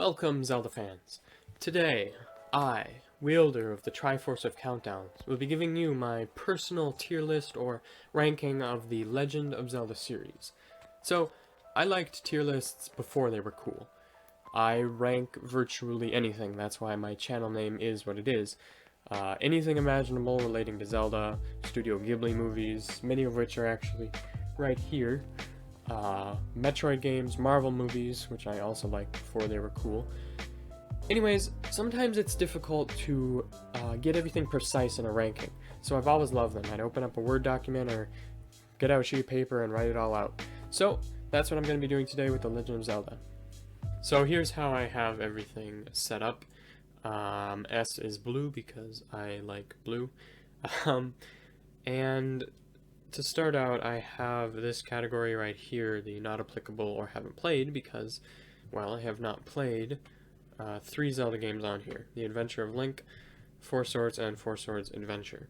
Welcome, Zelda fans! Today, I, wielder of the Triforce of Countdowns, will be giving you my personal tier list or ranking of the Legend of Zelda series. So, I liked tier lists before they were cool. I rank virtually anything, that's why my channel name is what it is. Anything imaginable relating to Zelda, Studio Ghibli movies, many of which are actually right here. Metroid games, Marvel movies, which I also liked before they were cool. Anyways, sometimes it's difficult to get everything precise in a ranking, so I've always loved them. I'd open up a Word document or get out a sheet of paper and write it all out. So, that's what I'm going to be doing today with The Legend of Zelda. So here's how I have everything set up. S is blue because I like blue. And to start out, I have this category right here, the not applicable or haven't played, because, well, I have not played 3 Zelda games on here. The Adventure of Link, Four Swords, and Four Swords Adventure.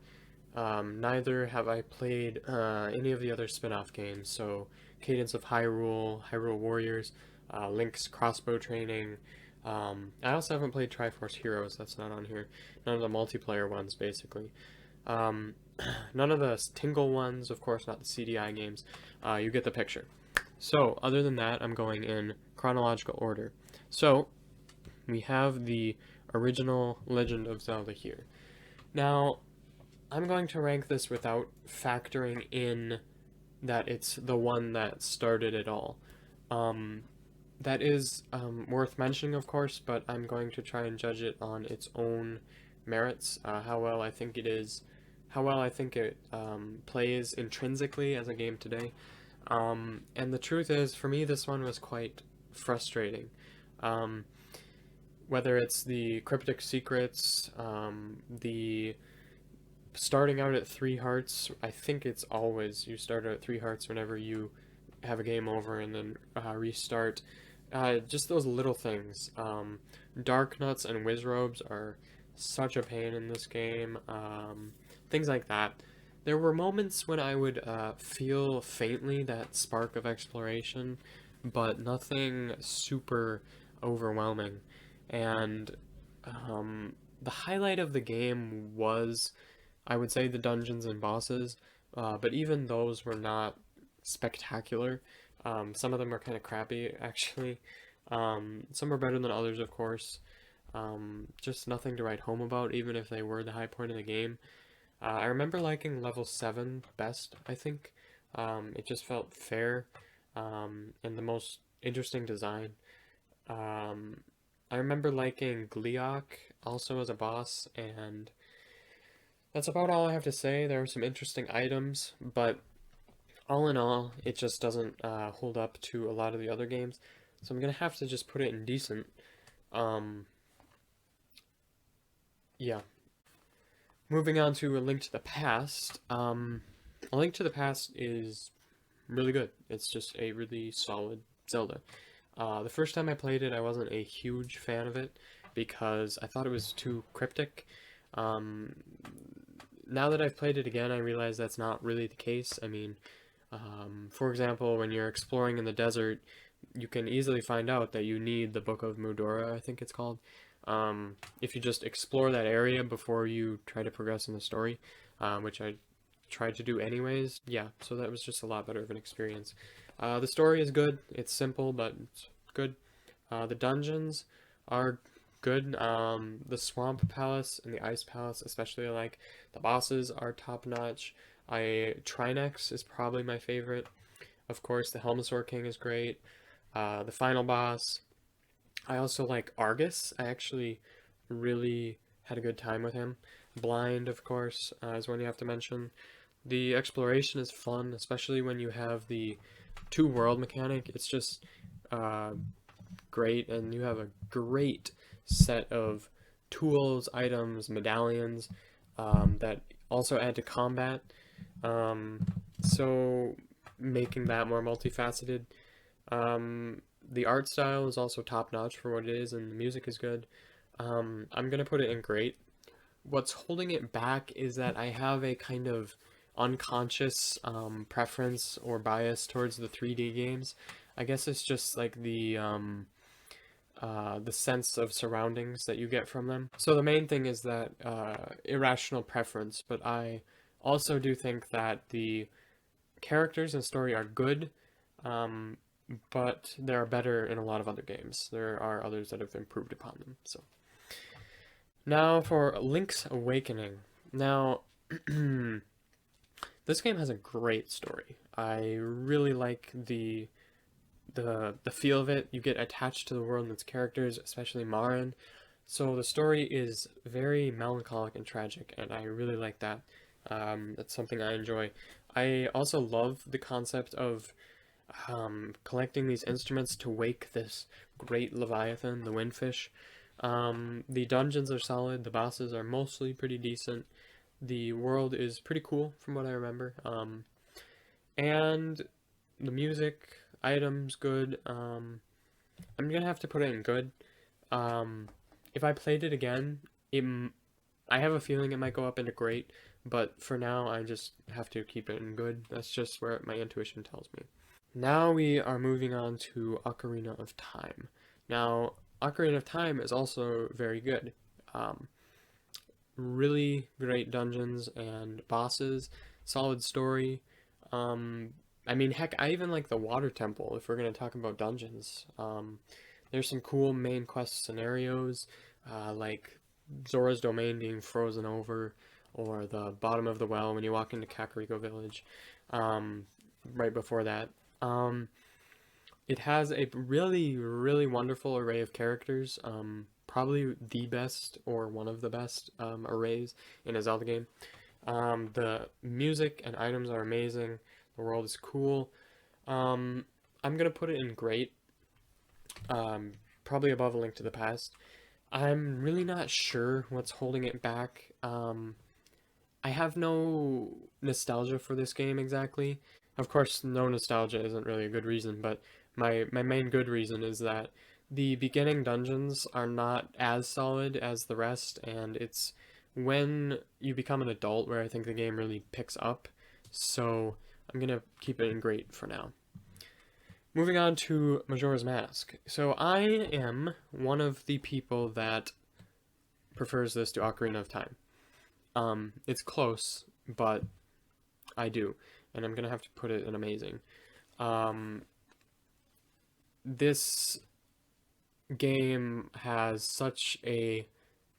Neither have I played any of the other spin-off games, so Cadence of Hyrule, Hyrule Warriors, Link's Crossbow Training. I also haven't played Triforce Heroes, that's not on here. None of the multiplayer ones, basically. None of the Tingle ones, of course, not the CDI games. You get the picture. So, other than that, I'm going in chronological order. So, we have the original Legend of Zelda here. Now, I'm going to rank this without factoring in that it's the one that started it all. That is worth mentioning, of course, but I'm going to try and judge it on its own merits, how well I think it plays intrinsically as a game today. And the truth is, for me, this one was quite frustrating. Whether it's the cryptic secrets, the starting out at 3 hearts, I think it's always you start out at 3 hearts whenever you have a game over and then restart. Just those little things. Dark Nuts and Wizrobes are such a pain in this game. Things like that. There were moments when I would feel faintly that spark of exploration, but nothing super overwhelming. And the highlight of the game was, I would say, the dungeons and bosses, but even those were not spectacular. Some of them are kind of crappy, actually. Some are better than others, of course. Just nothing to write home about, even if they were the high point of the game. I remember liking level 7 best, I think. It just felt fair, and the most interesting design. I remember liking Gleeok also as a boss, and that's about all I have to say. There are some interesting items, but all in all, it just doesn't hold up to a lot of the other games, so I'm gonna have to just put it in decent. Yeah. Moving on to A Link to the Past. A Link to the Past is really good. It's just a really solid Zelda. The first time I played it, I wasn't a huge fan of it because I thought it was too cryptic. Now that I've played it again, I realize that's not really the case. I mean, for example, when you're exploring in the desert, you can easily find out that you need the Book of Majora, I think it's called. If you just explore that area before you try to progress in the story, which I tried to do anyways, yeah, so that was just a lot better of an experience. The story is good, it's simple, but it's good. The dungeons are good. The Swamp Palace and the Ice Palace especially I like. The bosses are top-notch. Trinex is probably my favorite. Of course, the Helmasaur King is great. The final boss. I also like Argus. I actually really had a good time with him. Blind, of course, is one you have to mention. The exploration is fun, especially when you have the 2-world mechanic. It's just great, and you have a great set of tools, items, medallions that also add to combat. So making that more multifaceted. The art style is also top-notch for what it is, and the music is good. I'm gonna put it in great. What's holding it back is that I have a kind of unconscious preference or bias towards the 3D games. I guess it's just like the the sense of surroundings that you get from them. So the main thing is that irrational preference, but I also do think that the characters and story are good, um, but they are better in a lot of other games. There are others that have improved upon them. So now for Link's Awakening. Now, this game has a great story. I really like the feel of it. You get attached to the world and its characters, especially Marin. So the story is very melancholic and tragic, and I really like that. That's something I enjoy. I also love the concept of collecting these instruments to wake this great Leviathan, the Windfish. The dungeons are solid, the bosses are mostly pretty decent, the world is pretty cool from what I remember, and the music, items, good. I'm gonna have to put it in good. Um, if I played it again, I have a feeling it might go up into great, but for now I just have to keep it in good. That's just where my intuition tells me. Now we are moving on to Ocarina of Time. Now, Ocarina of Time is also very good. Um, really great dungeons and bosses, solid story. I mean, heck, I even like the Water Temple if we're going to talk about dungeons. There's some cool main quest scenarios, like Zora's Domain being frozen over, or the bottom of the well when you walk into Kakariko Village, right before that. Um, it has a really, really wonderful array of characters, probably the best or one of the best arrays in a Zelda game. The music and items are amazing. The world is cool. Um, I'm gonna put it in great, probably above A Link to the Past. I'm really not sure what's holding it back. I have no nostalgia for this game exactly. Of course, no nostalgia isn't really a good reason, but my main good reason is that the beginning dungeons are not as solid as the rest, and it's when you become an adult where I think the game really picks up. So I'm gonna keep it in great for now. Moving on to Majora's Mask. So I am one of the people that prefers this to Ocarina of Time. It's close, but I do, and I'm gonna have to put it in amazing. Um, this game has such a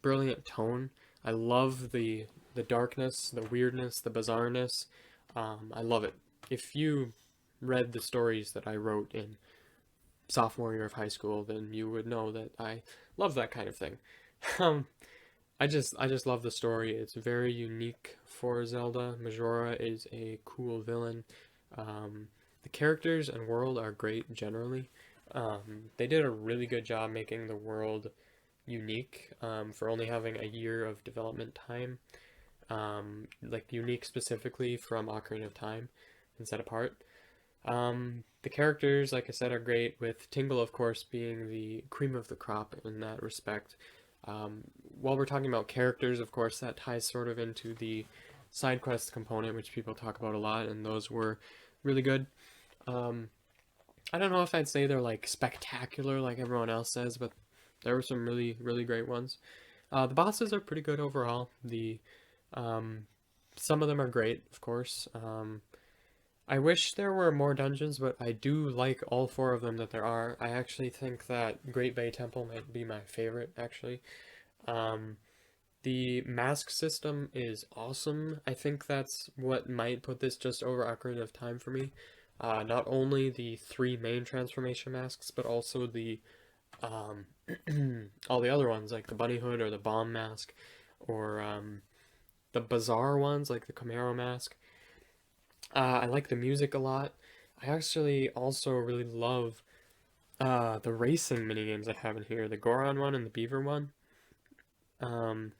brilliant tone. I love the darkness, the weirdness, the bizarreness. I love it. If you read the stories that I wrote in sophomore year of high school, then you would know that I love that kind of thing. Um, I just love the story. It's very unique for Zelda. Majora is a cool villain. The characters and world are great generally. They did a really good job making the world unique for only having a year of development time. Like unique specifically from Ocarina of Time and set apart. The characters, like I said, are great, with Tingle, of course, being the cream of the crop in that respect. While we're talking about characters, of course, that ties sort of into the side quest component, which people talk about a lot, and those were really good. Um, I don't know if I'd say they're like spectacular like everyone else says, but there were some really, really great ones. The bosses are pretty good overall. Um, some of them are great, of course. I wish there were more dungeons, but I do like all four of them that there are. I actually think that Great Bay Temple might be my favorite, actually. Um, the mask system is awesome. I think that's what might put this just over Ocarina of Time for me. Not only the three main transformation masks, but also the um, all the other ones, like the bunny hood or the bomb mask, or the bizarre ones like the Camaro mask. I like the music a lot. I actually also really love the racing minigames I have in here, the Goron one and the Beaver one. Um,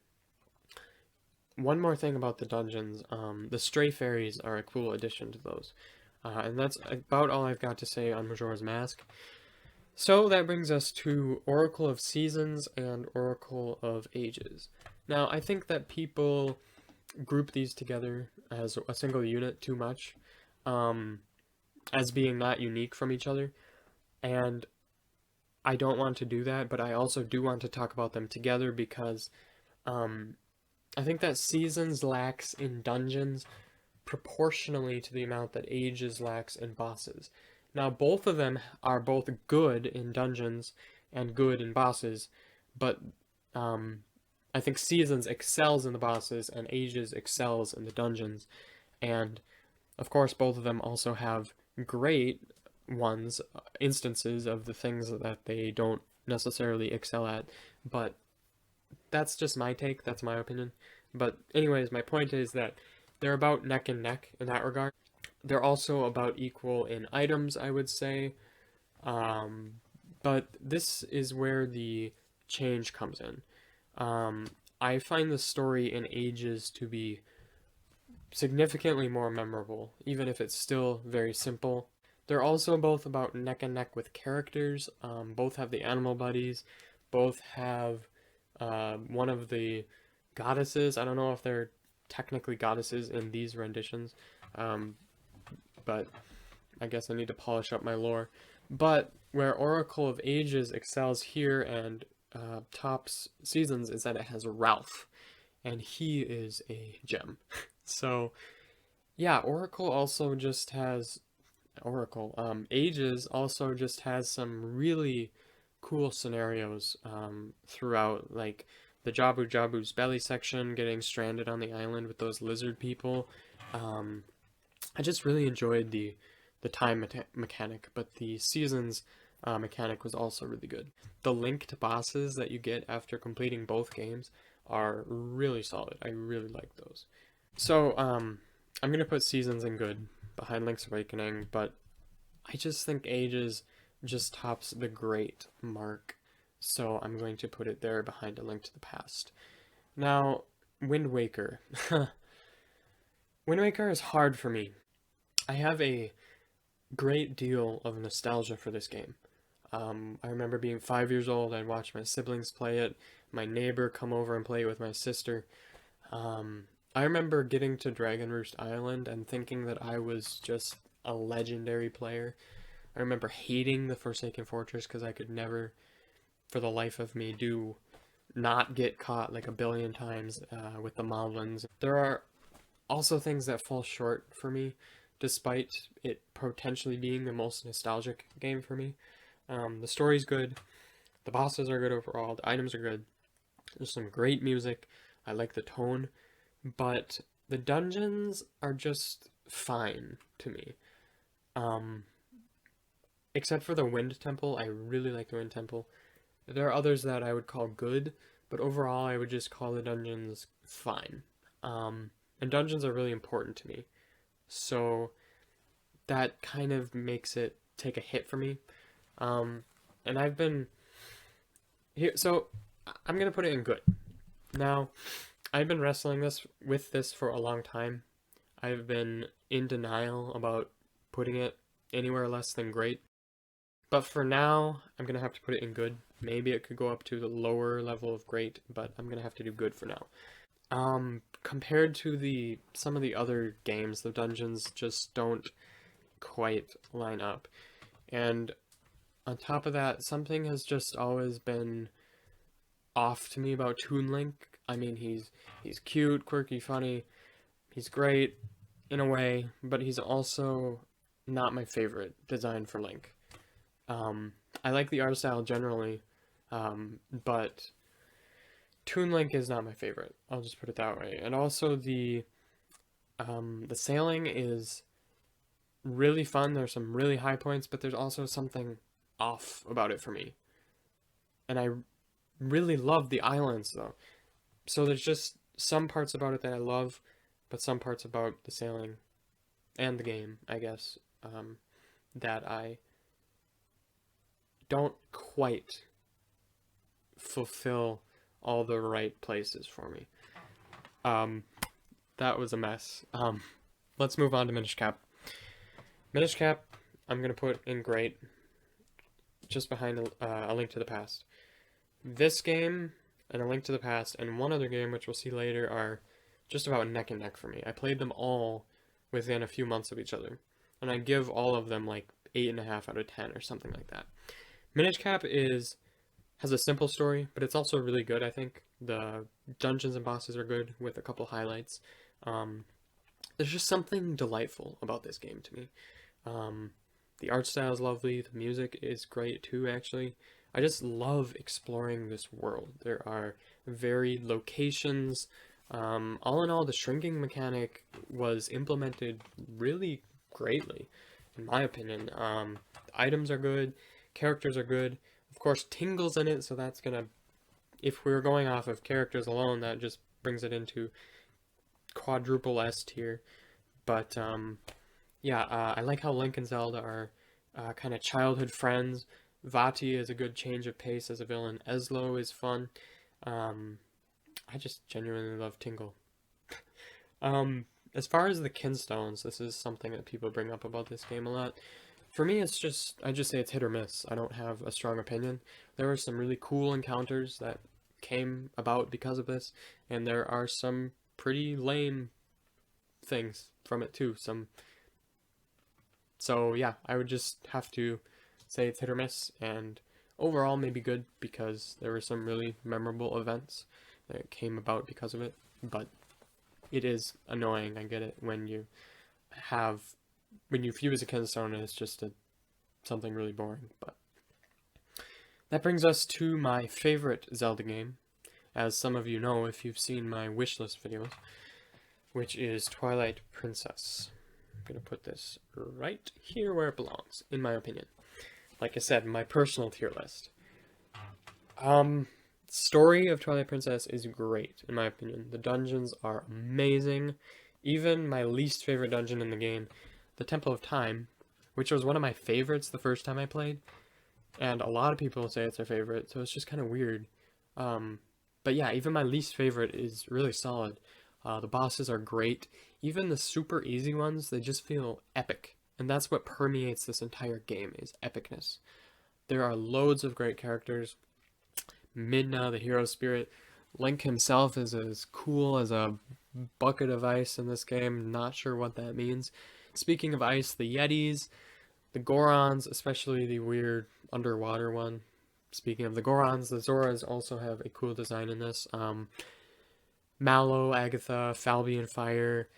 one more thing about the dungeons, the stray fairies are a cool addition to those. And that's about all I've got to say on Majora's Mask. So that brings us to Oracle of Seasons and Oracle of Ages. Now, I think that people group these together as a single unit too much, um, as being not unique from each other. And I don't want to do that, but I also do want to talk about them together because um, I think that Seasons lacks in dungeons proportionally to the amount that Ages lacks in bosses. Now, both of them are both good in dungeons and good in bosses, but um, I think Seasons excels in the bosses and Ages excels in the dungeons. And of course, both of them also have great instances of the things that they don't necessarily excel at, but that's just my take, that's my opinion. But anyways, my point is that they're about neck and neck in that regard. They're also about equal in items, I would say. Um, but this is where the change comes in. I find the story in Ages to be significantly more memorable, even if it's still very simple. They're also both about neck and neck with characters. Both have the animal buddies. Both have one of the goddesses. I don't know if they're technically goddesses in these renditions, but I guess I need to polish up my lore. But where Oracle of Ages excels here and tops Seasons is that it has Ralph, and he is a gem. So, yeah, Ages also just has some really cool scenarios throughout, like the Jabu Jabu's belly section, getting stranded on the island with those lizard people. I just really enjoyed the time mechanic, but the Seasons mechanic was also really good. The linked bosses that you get after completing both games are really solid. I really like those. So, I'm gonna put Seasons in good behind Link's Awakening, but I just think Ages just tops the great mark, so I'm going to put it there behind A Link to the Past. Now, Wind Waker. Wind Waker is hard for me. I have a great deal of nostalgia for this game. I remember being 5 years old, I'd watch my siblings play it, my neighbor come over and play it with my sister. I remember getting to Dragon Roost Island and thinking that I was just a legendary player. I remember hating the Forsaken Fortress because I could never, for the life of me, not get caught like a billion times with the Moblins. There are also things that fall short for me, despite it potentially being the most nostalgic game for me. The story's good, the bosses are good overall, the items are good, there's some great music, I like the tone, but the dungeons are just fine to me. Except for the Wind Temple, I really like the Wind Temple. There are others that I would call good, but overall I would just call the dungeons fine. And dungeons are really important to me, so that kind of makes it take a hit for me. And I've been here, so I'm gonna put it in good. Now, I've been wrestling with this for a long time. I've been in denial about putting it anywhere less than great. But for now, I'm gonna have to put it in good. Maybe it could go up to the lower level of great, but I'm gonna have to do good for now. Compared to some of the other games, the dungeons just don't quite line up. And on top of that, something has just always been off to me about Toon Link. I mean, he's cute, quirky, funny. He's great in a way, but he's also not my favorite design for Link. I like the art style generally, but Toon Link is not my favorite. I'll just put it that way. And also the sailing is really fun. There's some really high points, but there's also something off about it for me. And I really love the islands though. So there's just some parts about it that I love, but some parts about the sailing and the game, I guess, that I don't quite fulfill all the right places for me. That was a mess. Let's move on to Minish Cap. Minish Cap, I'm going to put in great, just behind A Link to the Past. This game and A Link to the Past and one other game, which we'll see later, are just about neck and neck for me. I played them all within a few months of each other, and I give all of them like 8.5 out of 10 or something like that. Minish Cap has a simple story, but it's also really good, I think. The dungeons and bosses are good with a couple highlights. Um, there's just something delightful about this game to me. Um, the art style is lovely, the music is great too, actually. I just love exploring this world. There are varied locations. All in all, the shrinking mechanic was implemented really greatly, in my opinion. Items are good, characters are good. Of course, Tingle's in it, so that's gonna, if we were going off of characters alone, that just brings it into quadruple S tier. But yeah, I like how Link and Zelda are kind of childhood friends. Vati is a good change of pace as a villain. Eslo is fun. Um, I just genuinely love Tingle. As far as the kinstones, this is something that people bring up about this game a lot. For me, I just say it's hit or miss. I don't have a strong opinion. There were some really cool encounters that came about because of this, and there are some pretty lame things from it too. So yeah, I would just have to say it's hit or miss, and overall maybe good because there were some really memorable events that came about because of it. But it is annoying, I get it, when you view as a kinstone and it's just something really boring. But that brings us to my favorite Zelda game, as some of you know if you've seen my wishlist videos, which is Twilight Princess. I'm gonna put this right here where it belongs, in my opinion. Like I said, my personal tier list. Story of Twilight Princess is great, in my opinion. The dungeons are amazing. Even my least favorite dungeon in the game, the Temple of Time, which was one of my favorites the first time I played, and a lot of people say it's their favorite, so it's just kind of weird. But yeah, even my least favorite is really solid. The bosses are great. Even the super easy ones, they just feel epic. And that's what permeates this entire game, is epicness. There are loads of great characters. Midna, the hero spirit. Link himself is as cool as a bucket of ice in this game. Not sure what that means. Speaking of ice, the Yetis, the Gorons, especially the weird underwater one. Speaking of the Gorons, the Zoras also have a cool design in this. Mallow, Agatha, Falbian Fire,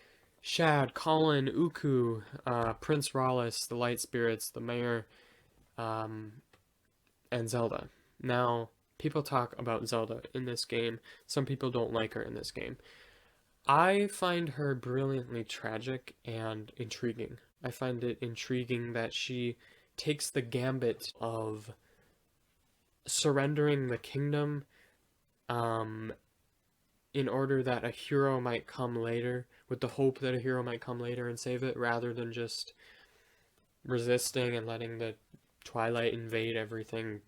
Shad, Colin, Uku, Prince Rawless, the Light Spirits, the Mayor, and Zelda. Now, people talk about Zelda in this game. Some people don't like her in this game. I find her brilliantly tragic and intriguing. I find it intriguing that she takes the gambit of surrendering the kingdom, in order that a hero might come later, with the hope that a hero might come later and save it, rather than just resisting and letting the Twilight invade everything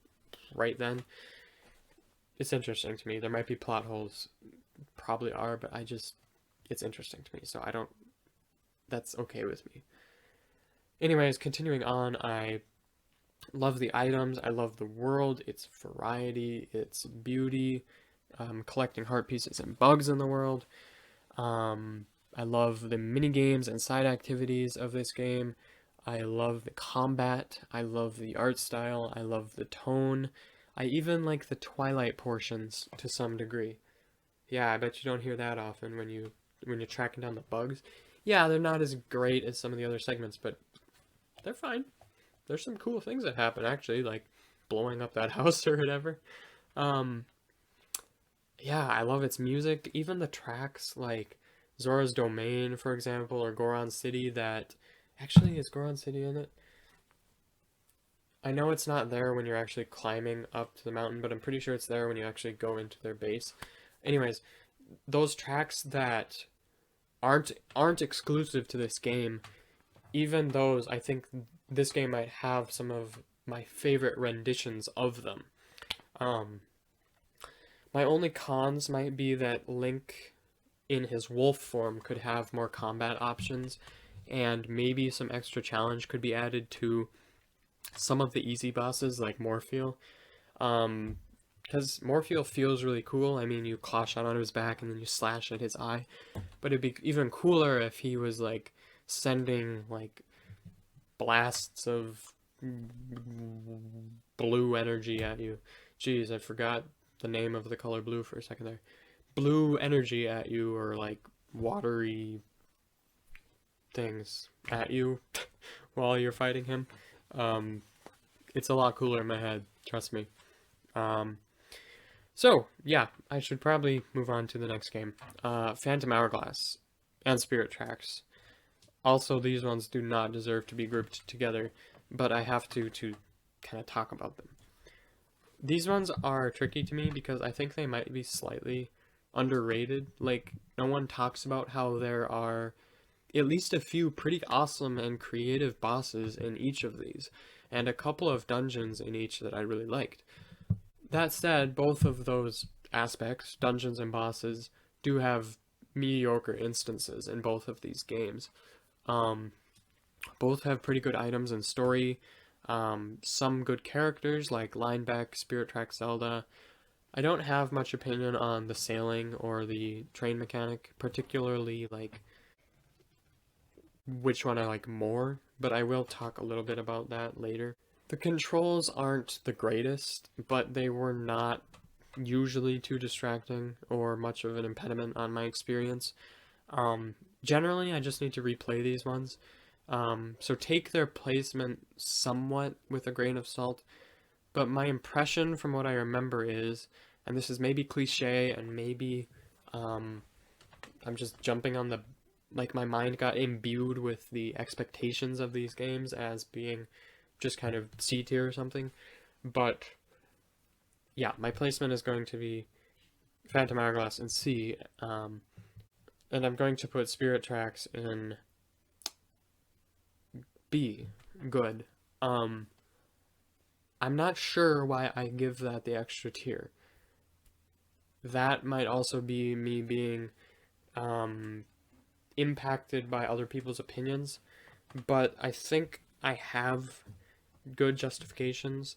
right then. It's interesting to me. There might be plot holes, probably are, but it's interesting to me, so that's okay with me. Anyways, continuing on, I love the items, I love the world, its variety, its beauty, collecting heart pieces and bugs in the world. I love the mini games and side activities of this game. I love the combat. I love the art style. I love the tone. I even like the Twilight portions to some degree. Yeah, I bet you don't hear that often when you're tracking down the bugs. Yeah, they're not as great as some of the other segments, but they're fine. There's some cool things that happen, actually, like blowing up that house or whatever. Yeah, I love its music. Even the tracks like Zora's Domain, for example, or Goron City, that actually is Goron City in it? I know it's not there when you're actually climbing up to the mountain, but I'm pretty sure it's there when you actually go into their base. Anyways, those tracks that aren't exclusive to this game, even those, I think this game might have some of my favorite renditions of them. My only cons might be that Link in his wolf form could have more combat options, and maybe some extra challenge could be added to some of the easy bosses like Morpheal. Because Morpheal feels really cool. I mean, you claw shot on his back and then you slash at his eye. But it'd be even cooler if he was like sending like blasts of blue energy at you. Jeez, I forgot the name of the color blue for a second there. Blue energy at you, or like watery things at you while you're fighting him. It's a lot cooler in my head, trust me. So, yeah, I should probably move on to the next game. Phantom Hourglass and Spirit Tracks. Also, these ones do not deserve to be grouped together, but I have to kind of talk about them. These ones are tricky to me because I think they might be slightly underrated. Like, no one talks about how there are at least a few pretty awesome and creative bosses in each of these, and a couple of dungeons in each that I really liked. That said, both of those aspects, dungeons and bosses, do have mediocre instances in both of these games. Both have pretty good items and story, some good characters like Lineback, Spirit Track Zelda. I don't have much opinion on the sailing or the train mechanic, particularly like which one I like more, but I will talk a little bit about that later. The controls aren't the greatest, but they were not usually too distracting or much of an impediment on my experience. Generally, I just need to replay these ones. So take their placement somewhat with a grain of salt, but my impression from what I remember is, and this is maybe cliche and maybe I'm just jumping on the, like my mind got imbued with the expectations of these games as being just kind of C tier or something, but yeah, my placement is going to be Phantom Hourglass in C, and I'm going to put Spirit Tracks in B, good. I'm not sure why I give that the extra tier. That might also be me being impacted by other people's opinions, but I think I have good justifications.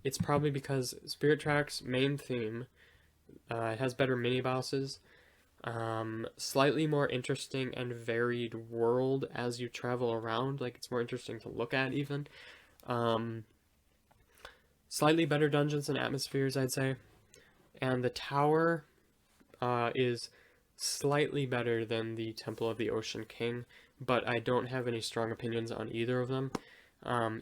It's probably because Spirit Tracks' main theme, it has better mini-bosses, slightly more interesting and varied world as you travel around, like it's more interesting to look at even. Slightly better dungeons and atmospheres, I'd say. And the tower is slightly better than the Temple of the Ocean King, but I don't have any strong opinions on either of them,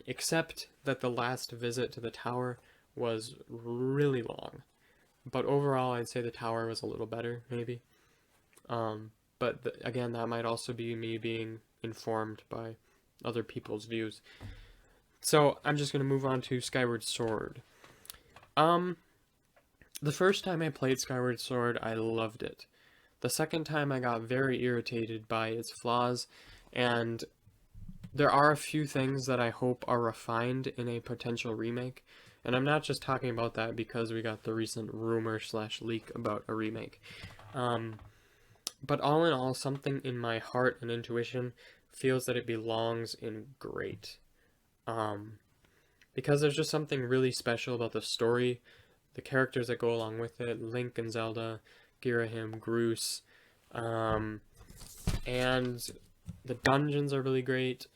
except that the last visit to the tower was really long. But overall, I'd say the tower was a little better, maybe. But again, that might also be me being informed by other people's views. So I'm just going to move on to Skyward Sword. The first time I played Skyward Sword, I loved it. The second time I got very irritated by its flaws, and there are a few things that I hope are refined in a potential remake. And I'm not just talking about that because we got the recent rumor/leak about a remake. But all in all, something in my heart and intuition feels that it belongs in Great. Because there's just something really special about the story, the characters that go along with it, Link and Zelda, Girahim, Groose, and the dungeons are really great,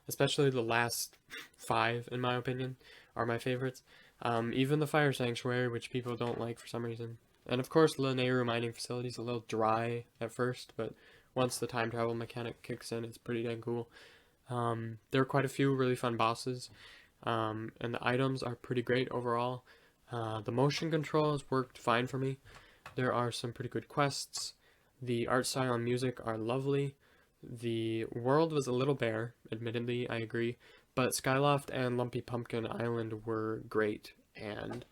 especially the last 5, in my opinion, are my favorites. Even the Fire Sanctuary, which people don't like for some reason. And of course, Lanayru mining facility is a little dry at first, but once the time travel mechanic kicks in, it's pretty dang cool. There are quite a few really fun bosses, and the items are pretty great overall. The motion controls worked fine for me. There are some pretty good quests. The art style and music are lovely. The world was a little bare, admittedly, I agree, but Skyloft and Lumpy Pumpkin Island were great, and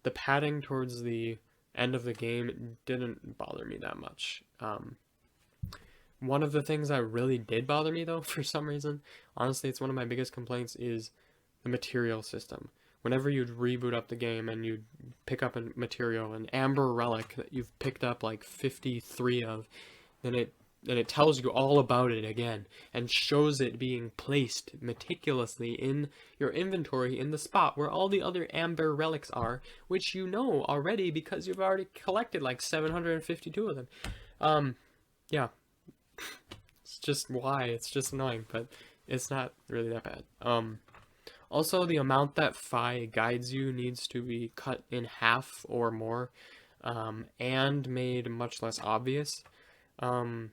the padding towards the end of the game didn't bother me that much. One of the things that really did bother me, though, for some reason, honestly, it's one of my biggest complaints, is the material system. Whenever you'd reboot up the game and you'd pick up a material, an amber relic that you've picked up like 53 of, then it tells you all about it again and shows it being placed meticulously in your inventory in the spot where all the other amber relics are, which you know already because you've already collected like 752 of them. Yeah. It's just why. It's just annoying, but it's not really that bad. Also, the amount that Fi guides you needs to be cut in half or more, and made much less obvious. Um,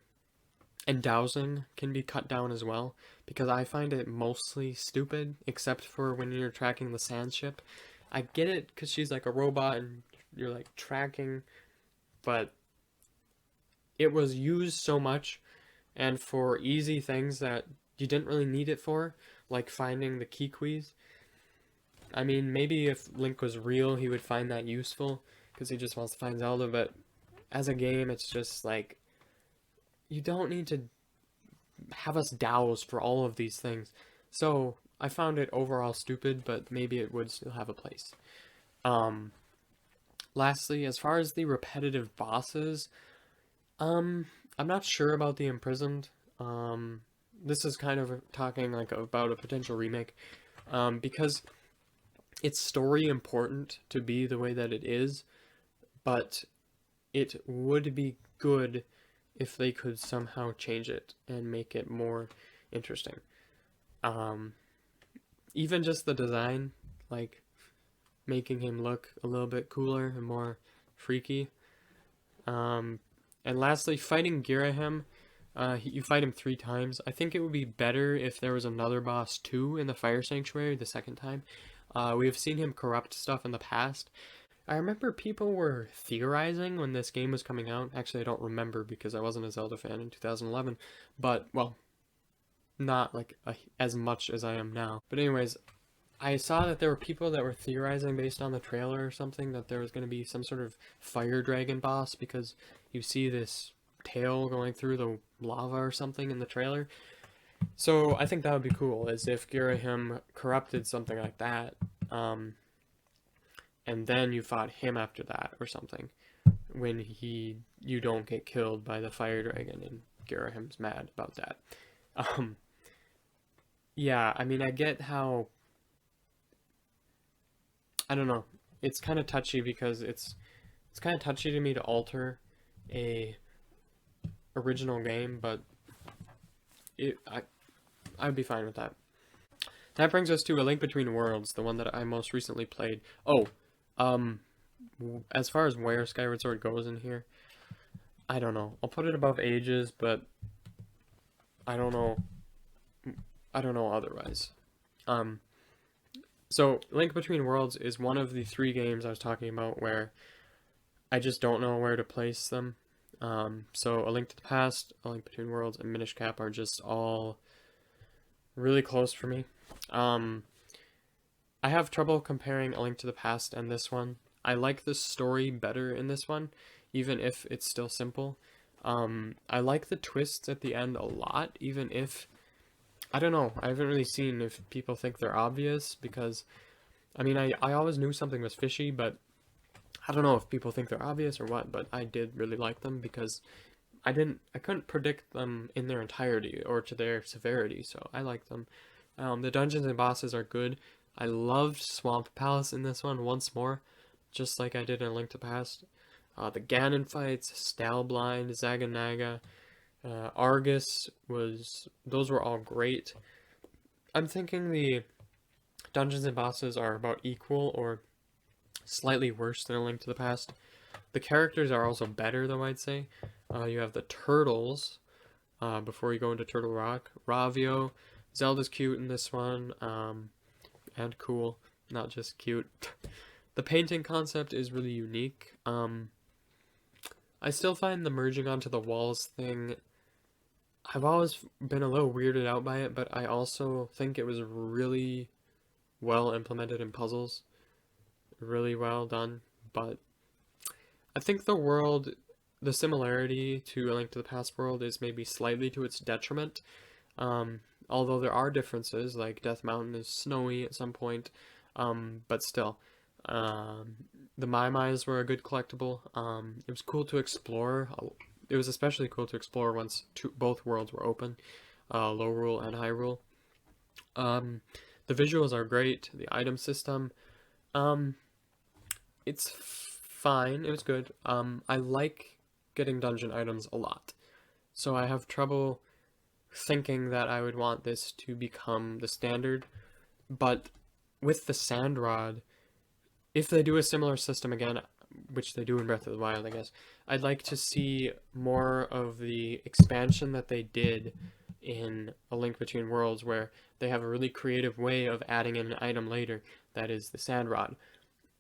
and dowsing can be cut down as well, because I find it mostly stupid, except for when you're tracking the sand ship. I get it, because she's like a robot and you're like tracking, but it was used so much, and for easy things that you didn't really need it for, like finding the Kikwi's. I mean, maybe if Link was real, he would find that useful, because he just wants to find Zelda, but as a game, it's just like, you don't need to have us douse for all of these things. So, I found it overall stupid, but maybe it would still have a place. Um, Lastly, as far as the repetitive bosses, I'm not sure about the Imprisoned. This is kind of talking like about a potential remake, because it's story important to be the way that it is, but it would be good if they could somehow change it and make it more interesting. Um, Even just the design, like making him look a little bit cooler and more freaky. Um, and lastly, fighting Girahim. You fight him 3 times. I think it would be better if there was another boss too in the Fire Sanctuary the second time. We have seen him corrupt stuff in the past. I remember people were theorizing when this game was coming out. Actually, I don't remember because I wasn't a Zelda fan in 2011. But, well, not like as much as I am now. But anyways, I saw that there were people that were theorizing based on the trailer or something that there was going to be some sort of fire dragon boss because you see this tail going through the lava or something in the trailer. So I think that would be cool, as if Girahim corrupted something like that, and then you fought him after that or something, when you don't get killed by the fire dragon and Girahim's mad about that. Um, yeah, I mean, I get how, I don't know, it's kind of touchy because it's kind of touchy to me to alter a original game, but I'd be fine with that. That brings us to A Link Between Worlds, the one that I most recently played. Oh, as far as where Skyward Sword goes in here, I don't know. I'll put it above Ages, but I don't know. I don't know otherwise. So Link Between Worlds is one of the 3 games I was talking about where I just don't know where to place them. So A Link to the Past, A Link Between Worlds, and Minish Cap are just all really close for me. I have trouble comparing A Link to the Past and this one. I like the story better in this one, even if it's still simple. I like the twists at the end a lot, even if, I don't know, I haven't really seen if people think they're obvious, because, I mean, I always knew something was fishy, but I don't know if people think they're obvious or what, but I did really like them because I couldn't predict them in their entirety or to their severity, so I like them. The dungeons and bosses are good. I loved Swamp Palace in this one once more, just like I did in A Link to the Past. The Ganon fights, Stalblind, Zaganaga, Argus those were all great. I'm thinking the dungeons and bosses are about equal or slightly worse than A Link to the Past. The characters are also better, though, I'd say. You have the turtles, before you go into Turtle Rock. Ravio. Zelda's cute in this one, and cool, not just cute. The painting concept is really unique. I still find the merging onto the walls thing, I've always been a little weirded out by it, but I also think it was really well implemented in puzzles. Really well done, but I think the similarity to A Link to the Past world is maybe slightly to its detriment. Although there are differences, like Death Mountain is snowy at some point, but still. The Mai were a good collectible. It was cool to explore. It was especially cool to explore once both worlds were open, Low and High. The visuals are great. The item system, it's fine. It was good. I like getting dungeon items a lot, so I have trouble thinking that I would want this to become the standard, but with the sand rod, if they do a similar system again, which they do in Breath of the Wild, I guess, I'd like to see more of the expansion that they did in A Link Between Worlds, where they have a really creative way of adding in an item later that is the sand rod.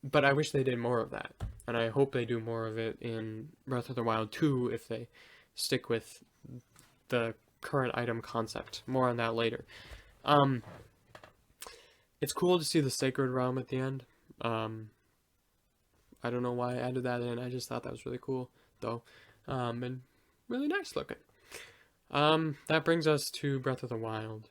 But I wish they did more of that, and I hope they do more of it in Breath of the Wild 2 if they stick with the current item concept. More on that later. It's cool to see the Sacred Realm at the end. I don't know why I added that in. I just thought that was really cool, though, and really nice looking. That brings us to Breath of the Wild.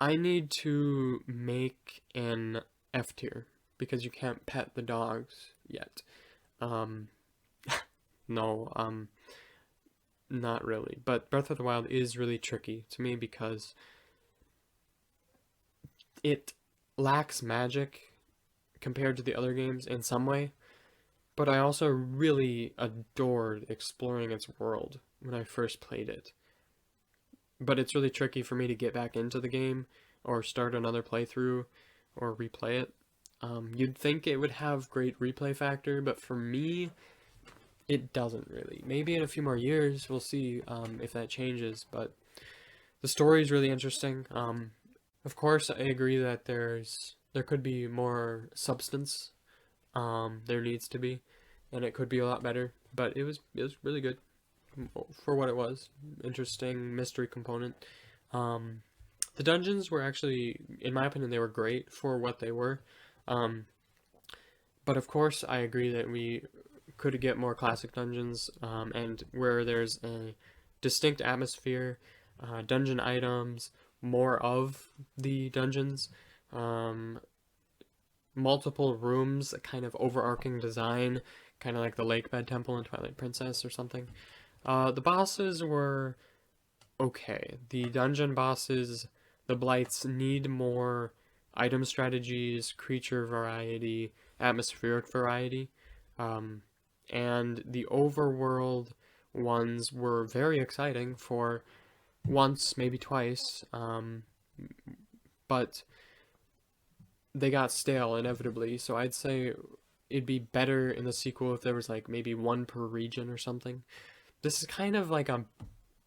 I need to make an F tier because you can't pet the dogs yet. No, not really. But Breath of the Wild is really tricky to me because it lacks magic compared to the other games in some way, but I also really adored exploring its world when I first played it. But it's really tricky for me to get back into the game or start another playthrough or replay it. You'd think it would have great replay factor, but for me, it doesn't really. Maybe in a few more years, we'll see if that changes, but the story is really interesting. Of course, I agree that there could be more substance. There needs to be, and it could be a lot better, but it was really good for what it was. Interesting mystery component. The dungeons were actually, in my opinion, they were great for what they were. But of course, I agree that we could get more classic dungeons, and where there's a distinct atmosphere, dungeon items, more of the dungeons, multiple rooms, a kind of overarching design, kind of like the Lake Bed Temple in Twilight Princess or something. The bosses were okay. The dungeon bosses, the blights, need more item strategies, creature variety, atmospheric variety, and the overworld ones were very exciting for once, maybe twice, but they got stale inevitably, so I'd say it'd be better in the sequel if there was like maybe one per region or something. This is kind of like a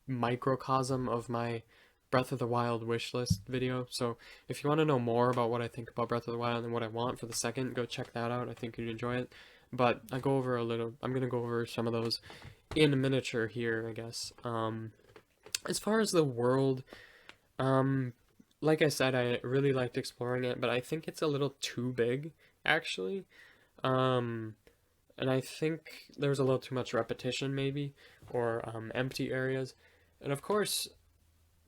microcosm of my Breath of the Wild wishlist video, so if you want to know more about what I think about Breath of the Wild and what I want for the second, go check that out. I think you'd enjoy it. But I'm gonna go over some of those in miniature here, I guess. As far as the world, like I said, I really liked exploring it, but I think it's a little too big, actually. And I think there's a little too much repetition, maybe, or empty areas. And of course,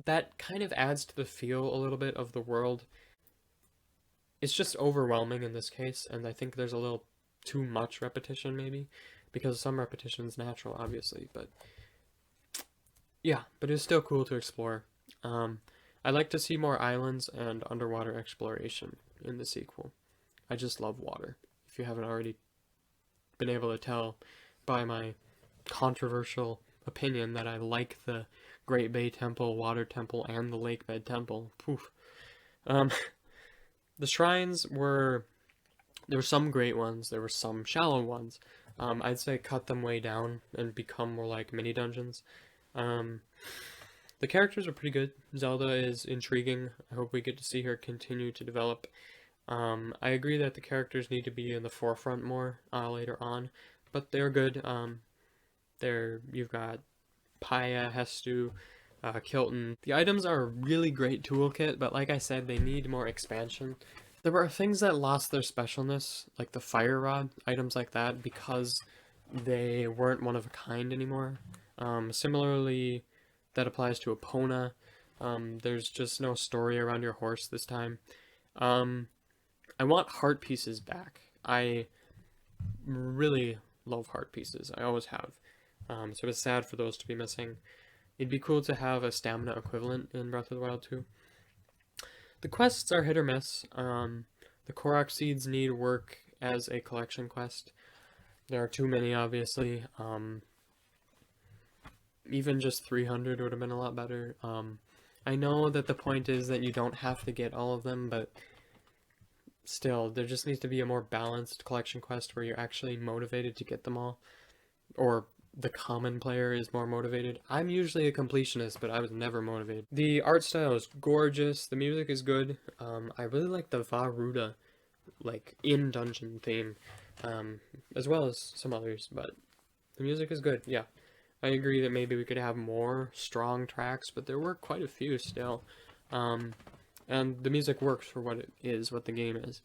that kind of adds to the feel a little bit of the world. It's just overwhelming in this case, and I think there's a little too much repetition, maybe, because some repetition is natural, obviously, but yeah, but it's still cool to explore. I'd like to see more islands and underwater exploration in the sequel. I just love water, if you haven't already been able to tell by my controversial opinion that I like the Great Bay Temple, Water Temple, and the Lake Bed Temple. Poof. The shrines were... There were some great ones, there were some shallow ones. I'd say cut them way down and become more like mini dungeons. The characters are pretty good. Zelda is intriguing. I hope we get to see her continue to develop. I agree that the characters need to be in the forefront more later on, but they're good. You've got Paya, Hestu, Kilton. The items are a really great toolkit, but like I said, they need more expansion. There were things that lost their specialness, like the fire rod, items like that, because they weren't one of a kind anymore. Similarly, that applies to Epona. There's just no story around your horse this time. I want heart pieces back. I really love heart pieces. I always have. So it's sad for those to be missing. It'd be cool to have a stamina equivalent in Breath of the Wild 2. The quests are hit or miss. The Korok seeds need work as a collection quest. There are too many, obviously. Even just 300 would have been a lot better. I know that the point is that you don't have to get all of them, but still, there just needs to be a more balanced collection quest where you're actually motivated to get them all, or the common player is more motivated. I'm usually a completionist, but I was never motivated. The art style is gorgeous, the music is good. I really like the Varuda, like, in-dungeon theme, as well as some others, but the music is good, yeah. I agree that maybe we could have more strong tracks, but there were quite a few still. And the music works for what it is, what the game is.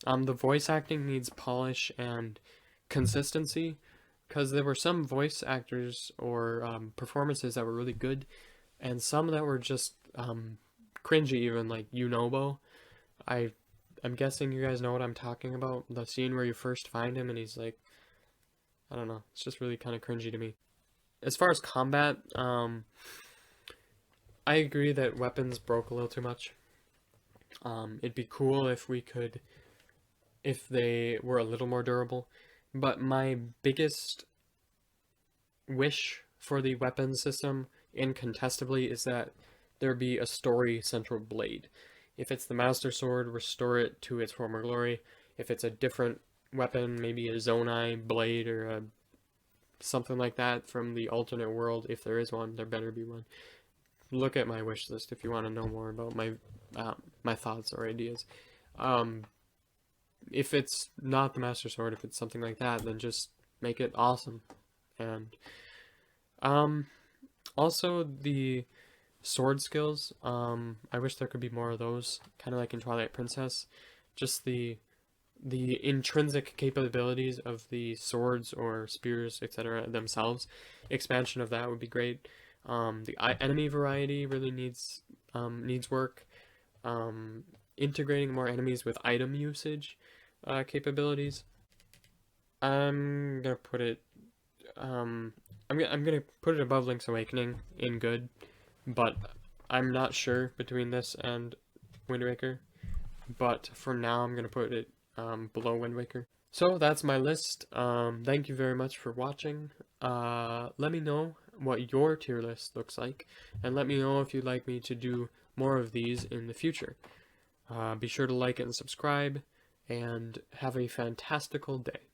The voice acting needs polish and consistency, because there were some voice actors or performances that were really good, and some that were just cringy, even, like Yunobo. I'm guessing you guys know what I'm talking about. The scene where you first find him and he's like, I don't know, it's just really kind of cringy to me. As far as combat, I agree that weapons broke a little too much. It'd be cool if they were a little more durable. But my biggest wish for the weapon system, incontestably, is that there be a story central blade. If it's the Master Sword, restore it to its former glory. If it's a different weapon, maybe a Zonai blade or something like that from the alternate world, if there is one, there better be one. Look at my wish list if you want to know more about my thoughts or ideas. If it's not the Master Sword, if it's something like that, then just make it awesome. And also the sword skills, I wish there could be more of those, kind of like in Twilight Princess. Just the intrinsic capabilities of the swords or spears, etc. themselves. Expansion of that would be great. The enemy variety really needs work. Integrating more enemies with item usage capabilities. I'm gonna put it above Link's Awakening in good, but I'm not sure between this and Wind Waker. But for now, I'm gonna put it below Wind Waker. So that's my list. Thank you very much for watching. Let me know what your tier list looks like, and let me know if you'd like me to do more of these in the future. Be sure to like it and subscribe, and have a fantastical day.